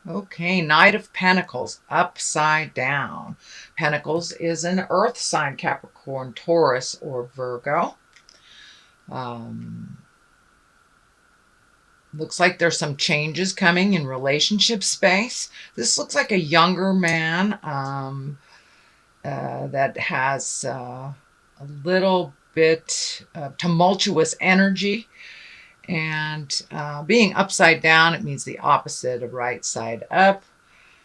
Okay, Knight of Pentacles, upside down. Pentacles is an earth sign, Capricorn, Taurus, or Virgo. Um, Looks like there's some changes coming in relationship space. This looks like a younger man that has a little bit tumultuous energy. And being upside down, it means the opposite of right side up.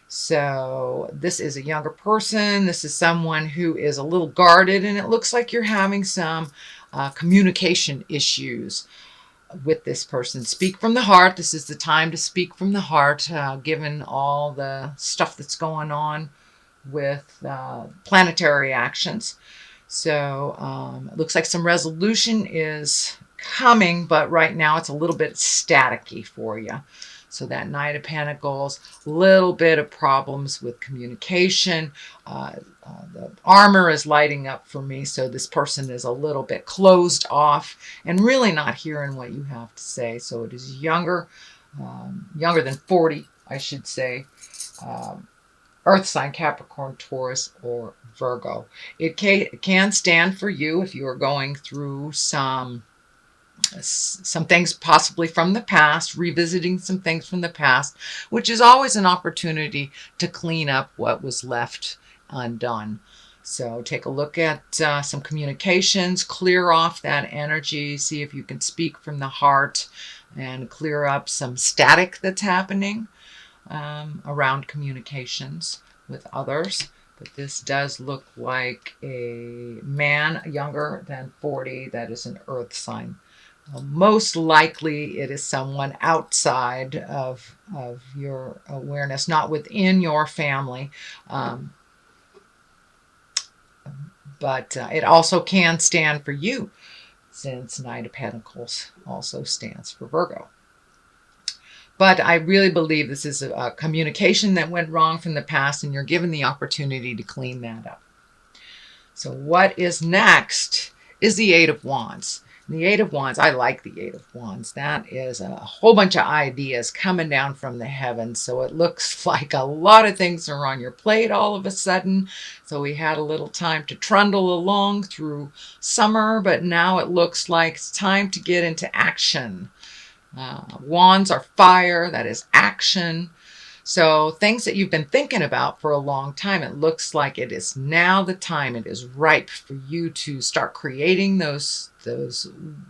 So this is a younger person. This is someone who is a little guarded, and it looks like you're having some communication issues with this person. Speak from the heart. This is the time to speak from the heart, given all the stuff that's going on with planetary actions. So it looks like some resolution is coming, but right now it's a little bit staticky for you. So that Knight of Pentacles, little bit of problems with communication. The armor is lighting up for me, so this person is a little bit closed off and really not hearing what you have to say. So it is younger, younger than 40, I should say. Earth sign, Capricorn, Taurus, or Virgo. It can stand for you if you are going through some things possibly from the past, revisiting some things from the past, which is always an opportunity to clean up what was left undone. So take a look at some communications, clear off that energy, see if you can speak from the heart and clear up some static that's happening around communications with others. But this does look like a man younger than 40 that is an earth sign. Most likely it is someone outside of your awareness, not within your family. But it also can stand for you, since Knight of Pentacles also stands for Virgo. But I really believe this is a communication that went wrong from the past, and you're given the opportunity to clean that up. So what is next is the Eight of Wands. The Eight of Wands, I like the Eight of Wands. That is a whole bunch of ideas coming down from the heavens. So it looks like a lot of things are on your plate all of a sudden. So we had a little time to trundle along through summer, but now it looks like it's time to get into action. Wands are fire, that is action. So things that you've been thinking about for a long time, it looks like it is now the time. It is ripe for you to start creating those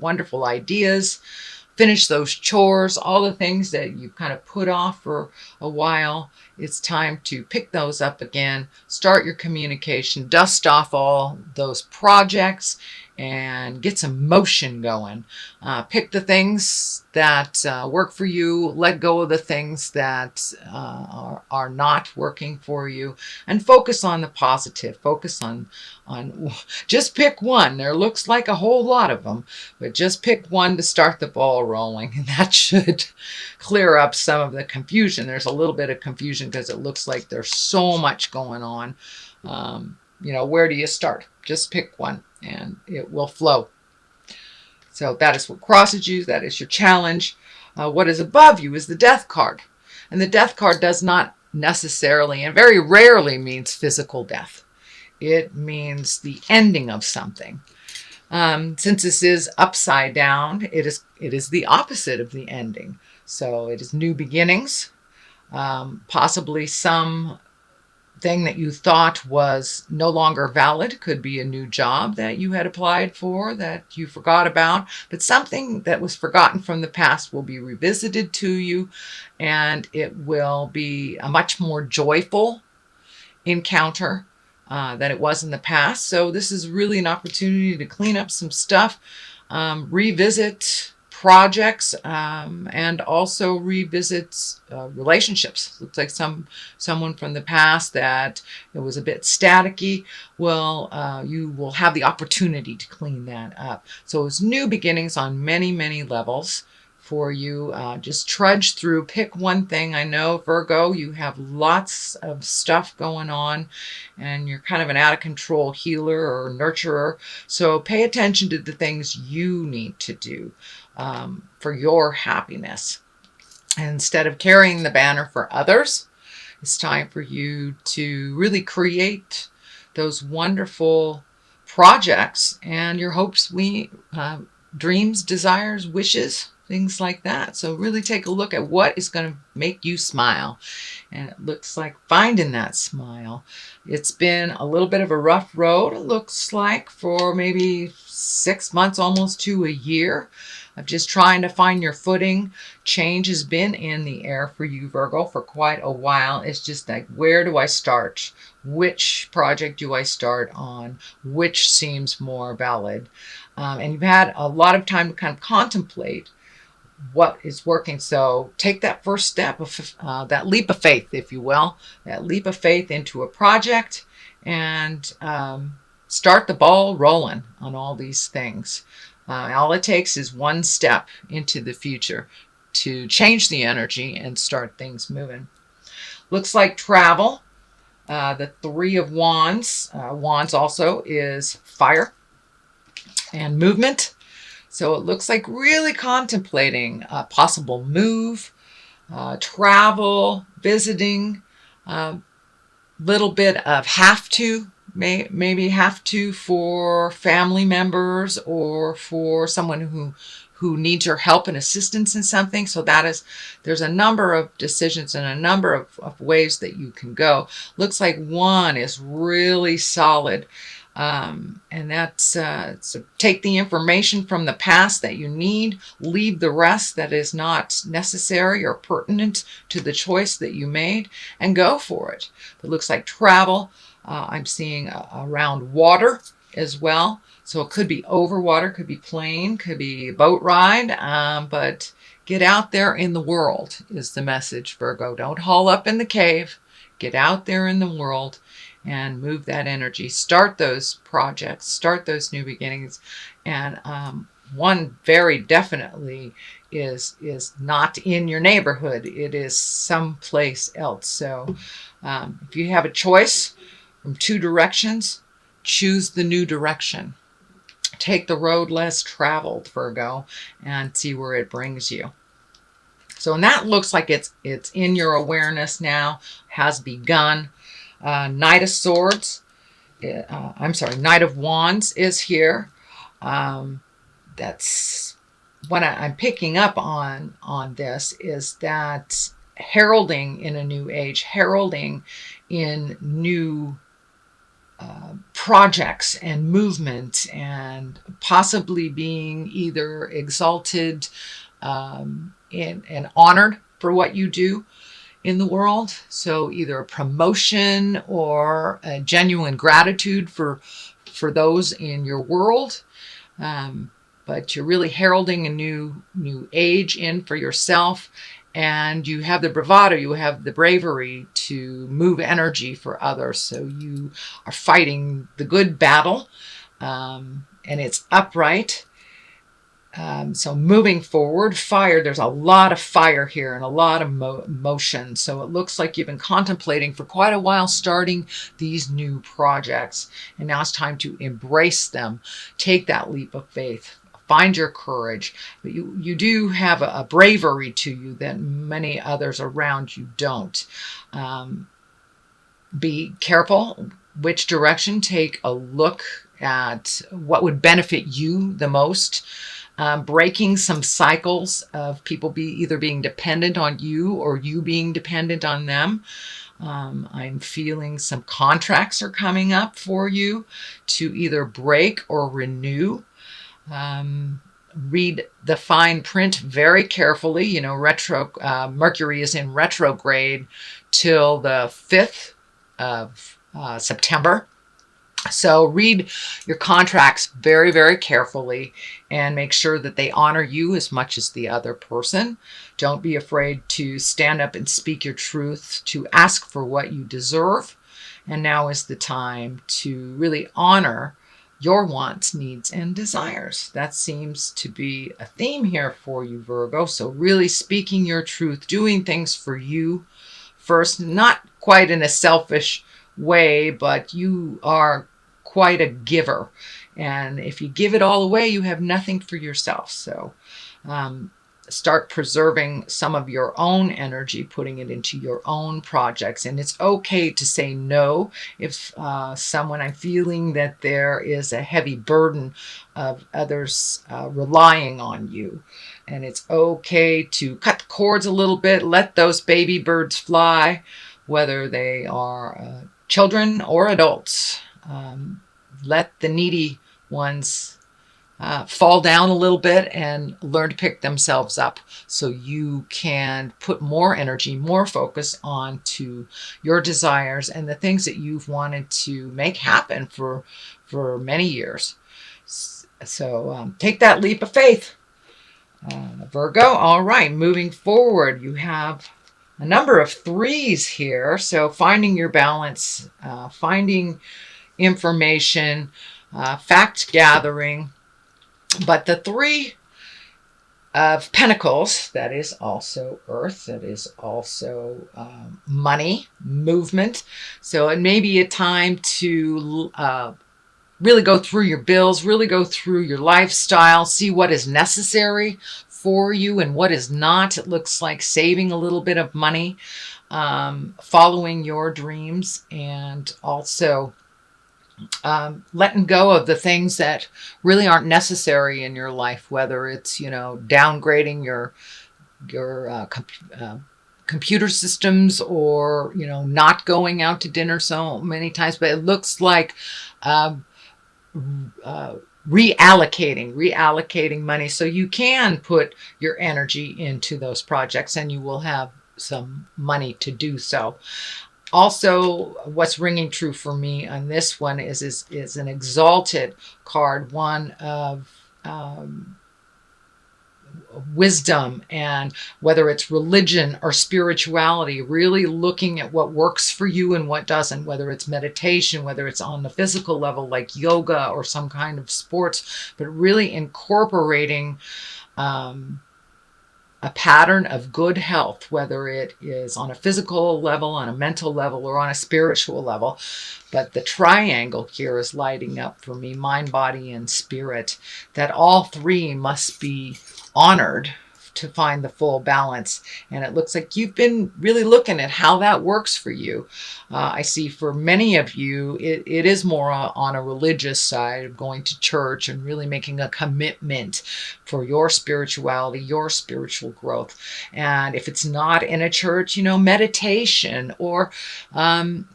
wonderful ideas, finish those chores, all the things that you kind of put off for a while. It's time to pick those up again, start your communication, dust off all those projects, and get some motion going. Pick the things that work for you, let go of the things that are not working for you, and focus on the positive. Focus on just pick one. There looks like a whole lot of them, but just pick one to start the ball rolling, and that should clear up some of the confusion. There's a little bit of confusion because it looks like there's so much going on. Where do you start? Just pick one and it will flow. So that is what crosses you. That is your challenge. What is above you is the Death card. And the Death card does not necessarily and very rarely means physical death. It means the ending of something. Since this is upside down, it is the opposite of the ending. So it is new beginnings, possibly some thing that you thought was no longer valid. Could be a new job that you had applied for that you forgot about, but something that was forgotten from the past will be revisited to you, and it will be a much more joyful encounter than it was in the past. So this is really an opportunity to clean up some stuff, revisit projects, and also revisit relationships. Looks like someone from the past that it was a bit staticky. You will have the opportunity to clean that up. So it's new beginnings on many, many levels for you. Just trudge through, pick one thing. I know, Virgo, you have lots of stuff going on and you're kind of an out of control healer or nurturer. So pay attention to the things you need to do for your happiness. Instead of carrying the banner for others, it's time for you to really create those wonderful projects and your hopes, dreams, desires, wishes, things like that. So really take a look at what is going to make you smile. And it looks like finding that smile. It's been a little bit of a rough road, it looks like, for maybe 6 months, almost to a year, of just trying to find your footing. Change has been in the air for you, Virgo, for quite a while. It's just like, where do I start? Which project do I start on? Which seems more valid? And you've had a lot of time to kind of contemplate what is working. So take that first step of that leap of faith, if you will, that leap of faith into a project, and start the ball rolling on all these things. All it takes is one step into the future to change the energy and start things moving. Looks like travel. The Three of Wands. Wands also is fire and movement. So it looks like really contemplating a possible move, travel, visiting, little bit of maybe have to for family members or for someone who needs your help and assistance in something. So there's a number of decisions and a number of ways that you can go. Looks like one is really solid. And that's so take the information from the past that you need, leave the rest that is not necessary or pertinent to the choice that you made, and go for it. It looks like travel. I'm seeing around water as well. So it could be over water, could be plane, could be boat ride, but get out there in the world is the message, Virgo. Don't haul up in the cave. Get out there in the world and move that energy. Start those projects, start those new beginnings. And one very definitely is not in your neighborhood. It is someplace else. So if you have a choice from two directions, choose the new direction. Take the road less traveled, Virgo, and see where it brings you. So, and that looks like it's in your awareness now, has begun. Knight of Swords, Knight of Wands is here. That's what I'm picking up on this, is that heralding in a new age, heralding in new projects and movement, and possibly being either exalted and honored for what you do in the world. So either a promotion or a genuine gratitude for those in your world. But you're really heralding a new age in for yourself. And you have the bravado, you have the bravery to move energy for others. So you are fighting the good battle, and it's upright. So moving forward, fire, there's a lot of fire here and a lot of motion. So it looks like you've been contemplating for quite a while starting these new projects. And now it's time to embrace them. Take that leap of faith. Find your courage. But you do have a bravery to you that many others around you don't. Be careful which direction. Take a look at what would benefit you the most. Breaking some cycles of people either being dependent on you or you being dependent on them. I'm feeling some contracts are coming up for you to either break or renew. Read the fine print very carefully. You know, Mercury is in retrograde till the 5th of September. So read your contracts very, very carefully and make sure that they honor you as much as the other person. Don't be afraid to stand up and speak your truth, to ask for what you deserve. And now is the time to really honor your wants, needs, and desires. That seems to be a theme here for you, Virgo. So really speaking your truth, doing things for you first, not quite in a selfish way, but you are quite a giver. And if you give it all away, you have nothing for yourself. So start preserving some of your own energy, putting it into your own projects. And it's okay to say no if someone, I'm feeling that there is a heavy burden of others relying on you. And it's okay to cut the cords a little bit, let those baby birds fly, whether they are children or adults. Let the needy ones fall down a little bit and learn to pick themselves up, so you can put more energy, more focus onto your desires and the things that you've wanted to make happen for many years. So take that leap of faith, Virgo. All right, moving forward, you have a number of threes here. So finding your balance, finding information, fact gathering. But the Three of Pentacles, that is also Earth, that is also money, movement. So it may be a time to really go through your bills, really go through your lifestyle, see what is necessary for you and what is not. It looks like saving a little bit of money, following your dreams, and also letting go of the things that really aren't necessary in your life, whether it's, downgrading your computer systems, or, not going out to dinner so many times. But it looks like reallocating money, so you can put your energy into those projects and you will have some money to do so. Also, what's ringing true for me on this one is an exalted card, one of wisdom, and whether it's religion or spirituality, really looking at what works for you and what doesn't, whether it's meditation, whether it's on the physical level like yoga or some kind of sports, but really incorporating a pattern of good health, whether it is on a physical level, on a mental level, or on a spiritual level. But the triangle here is lighting up for me, mind, body, and spirit, that all three must be honored to find the full balance. And it looks like you've been really looking at how that works for you. I see for many of you, it is more on a religious side of going to church and really making a commitment for your spirituality, your spiritual growth. And if it's not in a church, meditation, or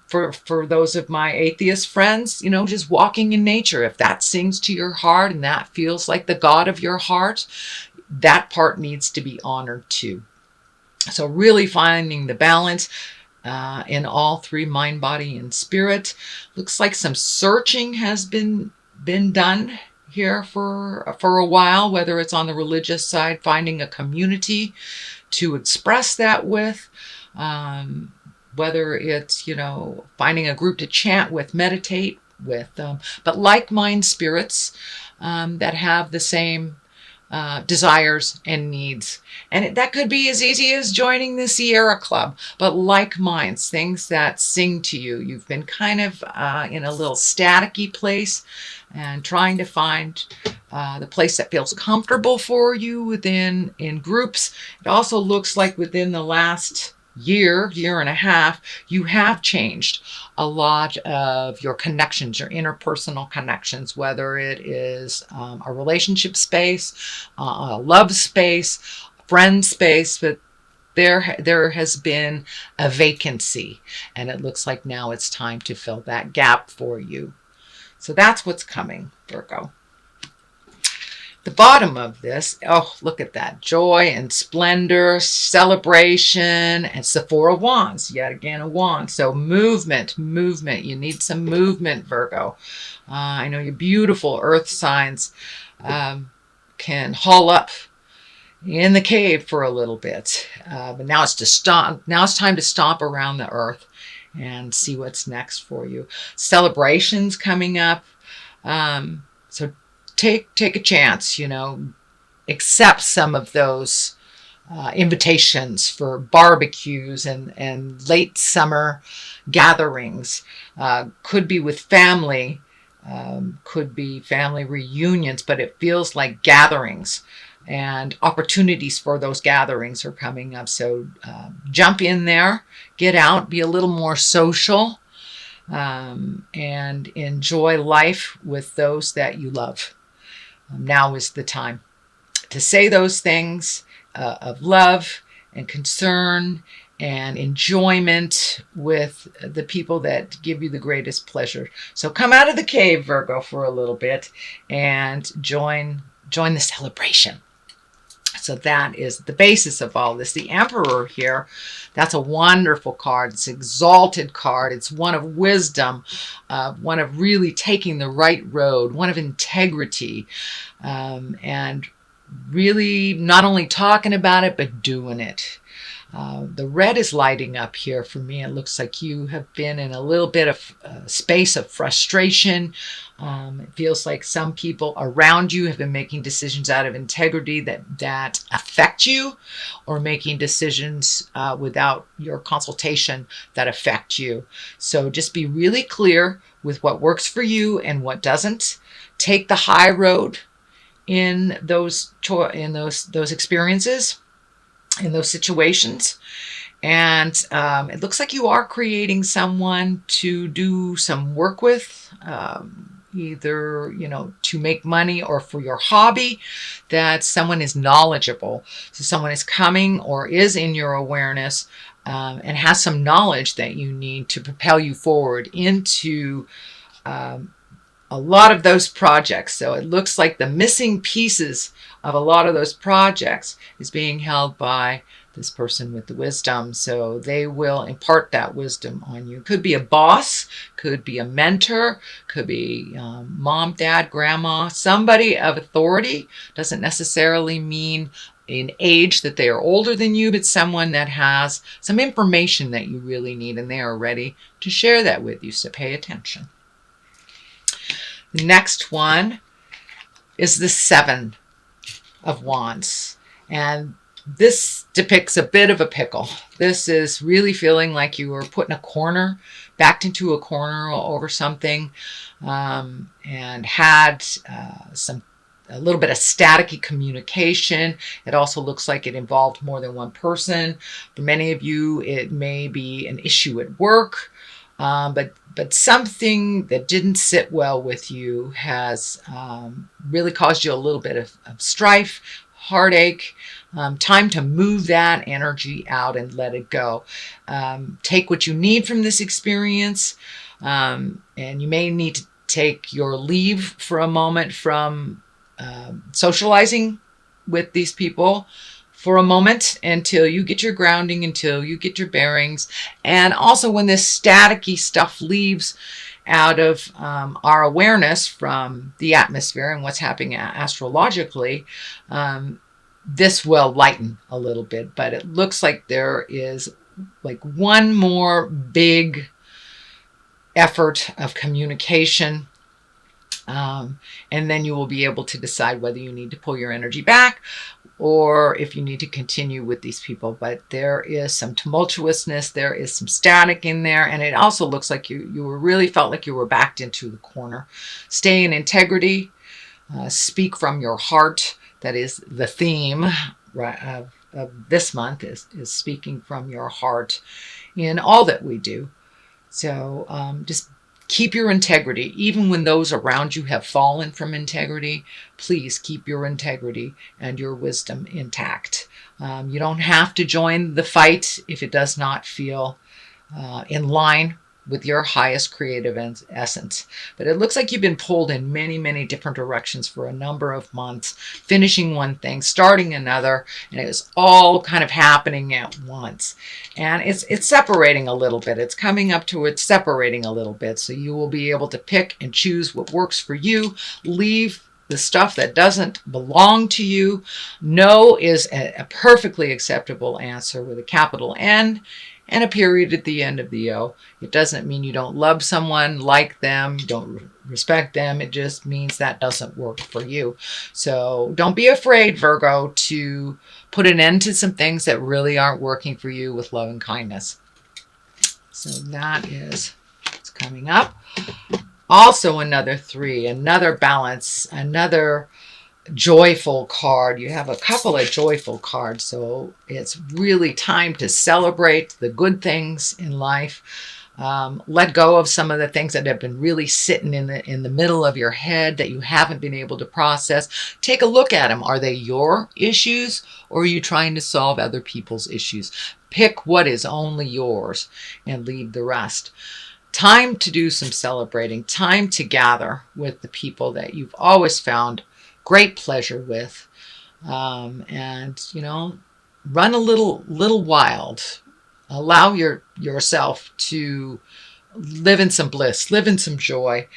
for those of my atheist friends, just walking in nature. If that sings to your heart and that feels like the God of your heart, that part needs to be honored too. So really finding the balance in all three, mind, body, and spirit. Looks like some searching has been done here for a while, whether it's on the religious side, finding a community to express that with, whether it's, finding a group to chant with, meditate with, but like-minded spirits that have the same desires and needs. And that could be as easy as joining the Sierra Club, but like minds, things that sing to you. You've been kind of in a little staticky place and trying to find the place that feels comfortable for you in groups. It also looks like within the last year and a half, you have changed a lot of your connections, your interpersonal connections, whether it is a relationship space, a love space, friend space, but there has been a vacancy, and it looks like now it's time to fill that gap for you. So that's what's coming, Virgo. The bottom of this, oh, look at that. Joy and splendor, celebration, and it's the Four of Wands. Yet again, a wand. So movement. You need some movement, Virgo. I know your beautiful earth signs can haul up in the cave for a little bit. But now it's to stomp. Now it's time to stomp around the earth and see what's next for you. Celebrations coming up. So take a chance, accept some of those invitations for barbecues and late summer gatherings. Could be with family, could be family reunions, but it feels like gatherings. and opportunities for those gatherings are coming up. So jump in there, get out, be a little more social, and enjoy life with those that you love. Now is the time to say those things of love and concern and enjoyment with the people that give you the greatest pleasure. So come out of the cave, Virgo, for a little bit and join the celebration. So that is the basis of all this. The Emperor here, that's a wonderful card. It's an exalted card. It's one of wisdom, one of really taking the right road, one of integrity, and really not only talking about it, but doing it. The red is lighting up here for me. It looks like you have been in a little bit of space of frustration. It feels like some people around you have been making decisions out of integrity that affect you, or making decisions without your consultation that affect you. So just be really clear with what works for you and what doesn't. Take the high road in those experiences, in those situations. And it looks like you are creating someone to do some work with, either, to make money or for your hobby, that someone is knowledgeable. So someone is coming or is in your awareness and has some knowledge that you need to propel you forward into a lot of those projects. So it looks like the missing pieces of a lot of those projects is being held by this person with the wisdom. So they will impart that wisdom on you. Could be a boss, could be a mentor, could be mom, dad, grandma, somebody of authority. Doesn't necessarily mean in age that they are older than you, but someone that has some information that you really need, and they are ready to share that with you. So pay attention. The next one is the Seven of Wands. And this depicts a bit of a pickle. This is really feeling like you were put in a corner, backed into a corner over something, and had a little bit of staticky communication. It also looks like it involved more than one person. For many of you, it may be an issue at work, but something that didn't sit well with you has really caused you a little bit of strife, heartache. Time to move that energy out and let it go. Take what you need from this experience, and you may need to take your leave for a moment from socializing with these people for a moment until you get your grounding, until you get your bearings. And also when this staticky stuff leaves out of our awareness from the atmosphere and what's happening astrologically, this will lighten a little bit. But it looks like there is like one more big effort of communication, and then you will be able to decide whether you need to pull your energy back or if you need to continue with these people. But there is some tumultuousness, there is some static in there, and it also looks like you were really felt like you were backed into the corner. Stay in integrity, speak from your heart. That is the theme of this month, is speaking from your heart in all that we do. So just keep your integrity. Even when those around you have fallen from integrity, please keep your integrity and your wisdom intact. You don't have to join the fight if it does not feel in line with your highest creative essence. But it looks like you've been pulled in many, many different directions for a number of months, finishing one thing, starting another, and it was all kind of happening at once. And it's separating a little bit. It's coming up to it separating a little bit. So you will be able to pick and choose what works for you. Leave the stuff that doesn't belong to you. No is a perfectly acceptable answer with a capital N and a period at the end of the O. It doesn't mean you don't love someone, like them, don't respect them. It just means that doesn't work for you. So don't be afraid, Virgo, to put an end to some things that really aren't working for you with love and kindness. So that is what's coming up. Also another 3, another balance, another joyful card. You have a couple of joyful cards, so it's really time to celebrate the good things in life. Let go of some of the things that have been really sitting in the middle of your head that you haven't been able to process. Take a look at them. Are they your issues, or are you trying to solve other people's issues? Pick what is only yours and leave the rest. Time to do some celebrating. Time to gather with the people that you've always found great pleasure with, and run a little wild. Allow yourself to live in some bliss, live in some joy.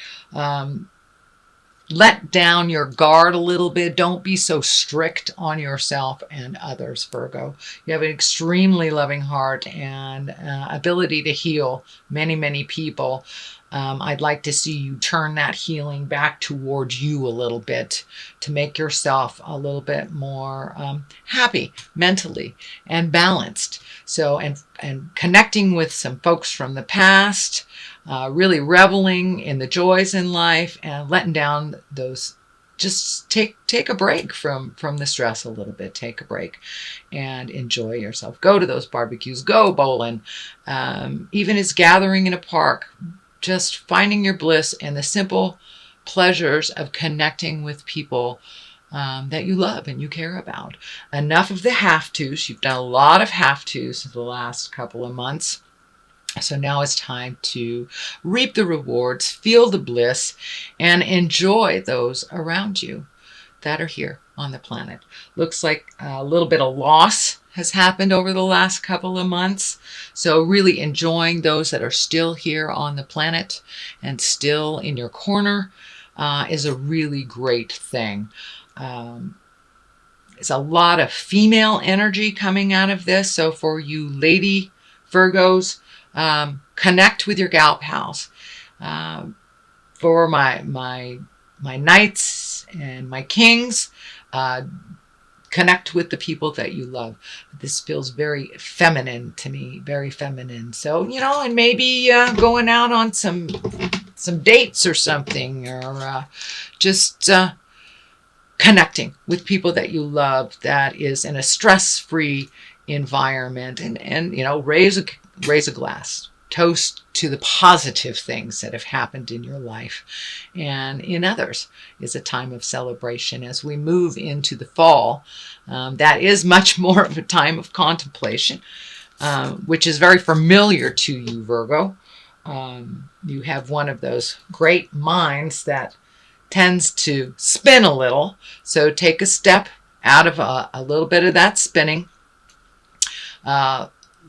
Let down your guard a little bit. Don't be so strict on yourself and others, Virgo. You have an extremely loving heart and ability to heal many, many people. I'd like to see you turn that healing back towards you a little bit to make yourself a little bit more happy mentally and balanced. So, and connecting with some folks from the past, really reveling in the joys in life and letting down those. Just take a break from the stress a little bit. Take a break and enjoy yourself. Go to those barbecues. Go bowling. Even as gathering in a park. Just finding your bliss and the simple pleasures of connecting with people that you love and you care about. Enough of the have-tos. You've done a lot of have-tos in the last couple of months. So now it's time to reap the rewards, feel the bliss, and enjoy those around you that are here on the planet. Looks like a little bit of loss has happened over the last couple of months. So really enjoying those that are still here on the planet and still in your corner is a really great thing. There's a lot of female energy coming out of this. So for you lady Virgos, connect with your gal pals. For my knights and my kings, connect with the people that you love. This feels very feminine to me, very feminine. So, and maybe going out on some dates or something, or just connecting with people that you love that is in a stress-free environment, and raise a glass. Toast to the positive things that have happened in your life and in others. Is a time of celebration as we move into the fall. That is much more of a time of contemplation, which is very familiar to you, Virgo. You have one of those great minds that tends to spin a little. So take a step out of a little bit of that spinning.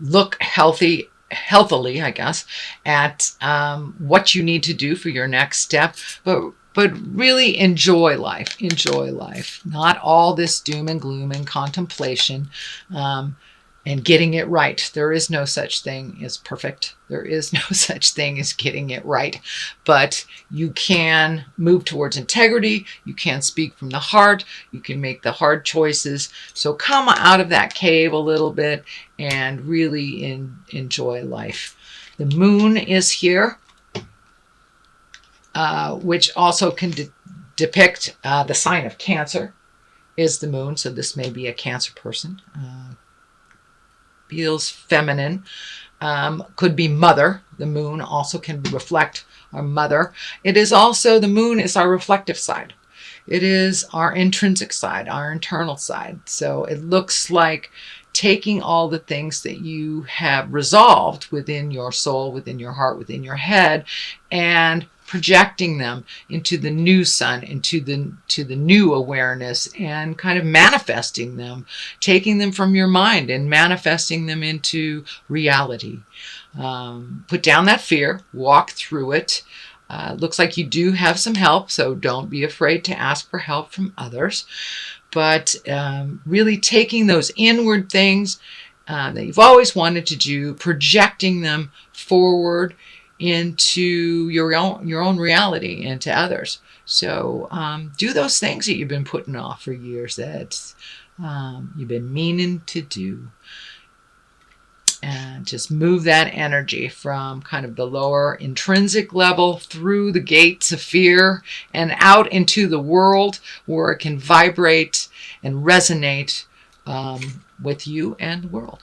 Look healthily, I guess, at what you need to do for your next step, but really enjoy life. Enjoy life. Not all this doom and gloom and contemplation, and getting it right. There is no such thing as perfect. There is no such thing as getting it right. But you can move towards integrity. You can speak from the heart. You can make the hard choices. So come out of that cave a little bit and really enjoy life. The moon is here, which also can depict the sign of Cancer is the moon. So this may be a Cancer person. Feels feminine. Could be mother. The moon also can reflect our mother. It is also, the moon is our reflective side. It is our intrinsic side, our internal side. So it looks like taking all the things that you have resolved within your soul, within your heart, within your head, and projecting them into the new sun, into the new awareness, and kind of manifesting them, taking them from your mind and manifesting them into reality. Put down that fear, walk through it. Looks like you do have some help, so don't be afraid to ask for help from others. But really taking those inward things that you've always wanted to do, projecting them forward into your own reality, into others. So do those things that you've been putting off for years, that you've been meaning to do. And just move that energy from kind of the lower intrinsic level through the gates of fear and out into the world where it can vibrate and resonate with you and the world.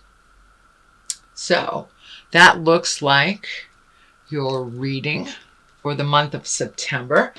So that looks like your reading for the month of September.